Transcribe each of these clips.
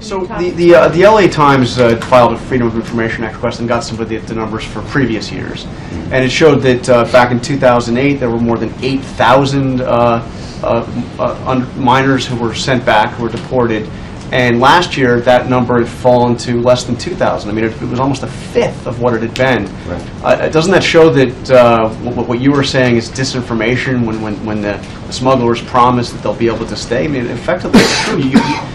So the LA Times filed a Freedom of Information Act request and got some of the numbers for previous years. And it showed that back in 2008 there were more than 8,000 minors who were sent back, who were deported. And last year that number had fallen to less than 2,000. I mean, it was almost a fifth of what it had been. Right. Doesn't that show that what you were saying is disinformation when the smugglers promise that they'll be able to stay? I mean, effectively, it's true.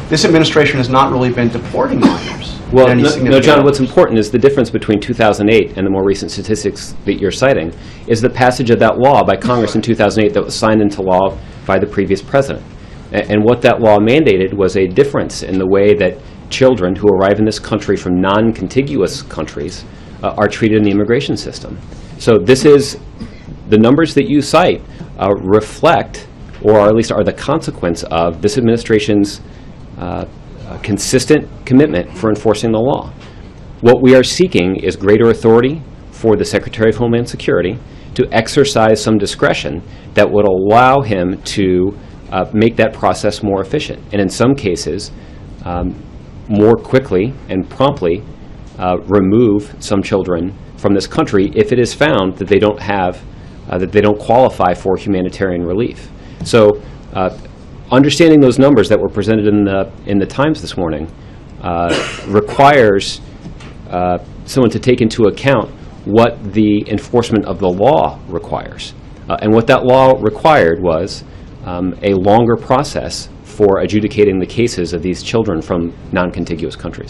This administration has not really been deporting minors. Well, no, John, what's important is the difference between 2008 and the more recent statistics that you're citing is the passage of that law by Congress in 2008 that was signed into law by the previous president. And what that law mandated was a difference in the way that children who arrive in this country from non-contiguous countries are treated in the immigration system. So this is, the numbers that you cite reflect, or at least are the consequence of, this administration's consistent commitment for enforcing the law. What we are seeking is greater authority for the Secretary of Homeland Security to exercise some discretion that would allow him to make that process more efficient, and in some cases more quickly and promptly remove some children from this country if it is found that they don't have that they don't qualify for humanitarian relief. So understanding those numbers that were presented in the Times this morning requires someone to take into account what the enforcement of the law requires, and what that law required was a longer process for adjudicating the cases of these children from non-contiguous countries.